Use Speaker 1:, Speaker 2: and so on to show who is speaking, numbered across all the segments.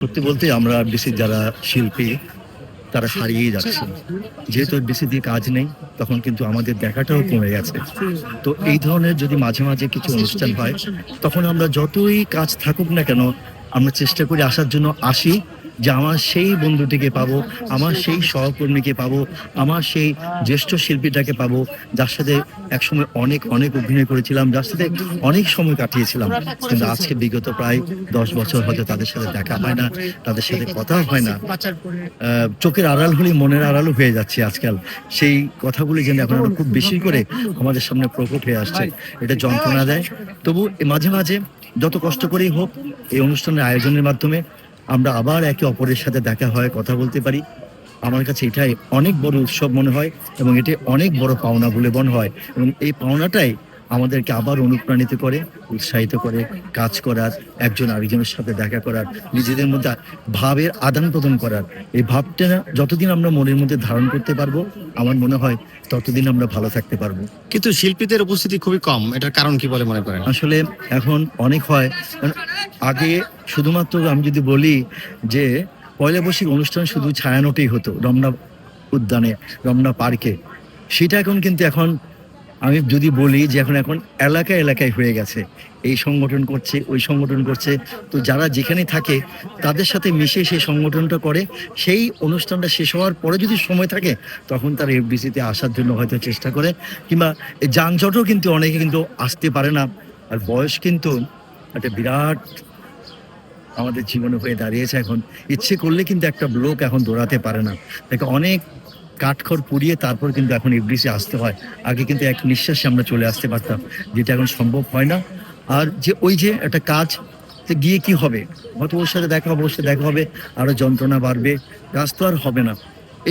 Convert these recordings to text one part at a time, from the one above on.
Speaker 1: সত্যি বলতে আমরা এফডিসির যারা শিল্পী তারা হারিয়ে যাচ্ছে। যেহেতু এফডিসি দিয়ে কাজ নেই, তখন কিন্তু আমাদের দেখাটাও কমে গেছে। তো এই ধরনের যদি মাঝে মাঝে কিছু অনুষ্ঠান হয়, তখন আমরা যতই কাজ থাকুক না কেন, আমরা চেষ্টা করি আসার জন্য আসি, যে আমার সেই বন্ধুটিকে পাবো, আমার সেই সহকর্মীকে পাবো, আমার সেই জ্যেষ্ঠ শিল্পীটাকে পাবো, যার সাথে একসময় অনেক অনেক অভিনয় করেছিলাম, যার সাথে অনেক সময় কাটিয়েছিলাম। কিন্তু আজকে বিগত প্রায় 10 বছর হয়তো তাদের সাথে দেখা হয় না, তাদের সাথে কথাও হয় না। চোখের আড়াল হলেই মনের আড়ালও হয়ে যাচ্ছে আজকাল। সেই কথাগুলি যেন এখন আরো খুব বেশি করে আমাদের সামনে প্রকট হয়ে আসছে। এটা যন্ত্রণা দেয়। তবু মাঝে মাঝে যত কষ্ট করেই হোক, এই অনুষ্ঠানের আয়োজনের মাধ্যমে আমরা আবার একে অপরের সাথে দেখা হয়, কথা বলতে পারি। আমার কাছে এটাই অনেক বড় উৎসব মনে হয়, এবং এটি অনেক বড় পাওনা বলে মনে হয়, এবং এই পাওনাটাই আমাদেরকে আবার অনুপ্রাণিত করে, উৎসাহিত করে কাজ করার, একজন আরেকজনের সাথে দেখা করার, নিজেদের মধ্যে ভাবের আদান প্রদান করার। এই ভাবটা যতদিন আমরা মনের মধ্যে ধারণ করতে পারবো, আমার মনে হয় ততদিন আমরা ভালো থাকতে পারবো।
Speaker 2: কিন্তু শিল্পীদের উপস্থিতি খুবই কম, এটার কারণ কি বলে মনে করেন?
Speaker 1: আসলে এখন অনেক হয়, মানে আগে শুধুমাত্র আমি যদি বলি যে পয়লা বৈশাখ অনুষ্ঠান শুধু ছায়ানটেই হতো, রমনা উদ্যানে, রমনা পার্কে। সেটা এখন আমি যদি বলি যে এখন এলাকায় এলাকায় হয়ে গেছে। এই সংগঠন করছে, ওই সংগঠন করছে। তো যারা যেখানে থাকে তাদের সাথে মিশে সেই সংগঠনটা করে। সেই অনুষ্ঠানটা শেষ হওয়ার পরে যদি সময় থাকে, তখন তারা এফডিসিতে আসার জন্য হয়তো চেষ্টা করে, কিংবা এই যানজটও কিন্তু অনেকে কিন্তু আসতে পারে না। আর বয়স কিন্তু একটা বিরাট আমাদের জীবনে হয়ে দাঁড়িয়েছে এখন। ইচ্ছে করলে কিন্তু একটা লোক এখন দৌড়াতে পারে না। তাকে অনেক কাঠখড় পুড়িয়ে তারপর কিন্তু এখন এফডিসি আসতে হয়। আগে কিন্তু এক নিঃশ্বাসে আমরা চলে আসতে পারতাম, যেটা এখন সম্ভব হয় না। আর যে ওই যে একটা কাজ, তো গিয়ে কি হবে? হয়তো ওর সাথে দেখা হবে, ওর সাথে দেখা হবে, আরো যন্ত্রণা বাড়বে, কাজ তো আর হবে না।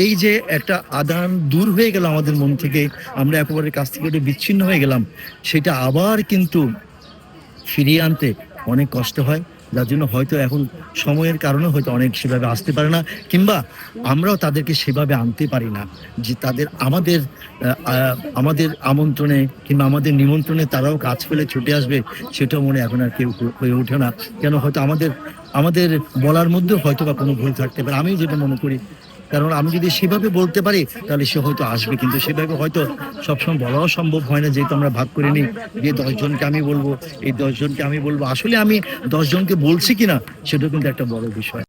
Speaker 1: এই যে একটা আদান দূর হয়ে গেল আমাদের মন থেকে, আমরা একেবারে কাছ থেকে একটু বিচ্ছিন্ন হয়ে গেলাম, সেটা আবার কিন্তু ফিরিয়ে আনতে অনেক কষ্ট হয়। যার জন্য হয়তো এখন সময়ের কারণে হয়তো অনেক সেভাবে আসতে পারে না, কিংবা আমরাও তাদেরকে সেভাবে আনতে পারি না, যে তাদের আমাদের আমন্ত্রণে কিংবা আমাদের নিমন্ত্রণে তারাও কাজ পেলে ছুটে আসবে, সেটাও মনে এখন আর কেউ হয়ে ওঠে না। কেন হয়তো আমাদের আমাদের বলার মধ্যেও হয়তো বা কোনো ভুল থাকতে পারে, আমি যেটা মনে করি। কারণ আমি যদি সেভাবে বলতে পারি, তাহলে সে হয়তো আসবে, কিন্তু সেভাবে হয়তো সবসময় বলাও সম্ভব হয় না, যেহেতু আমরা ভাগ করে নিই যে 10 জনকে আমি বলবো, এই 10 জনকে আমি বলবো। আসলে আমি 10 জনকে বলছি কিনা, সেটাও কিন্তু একটা বড় বিষয়।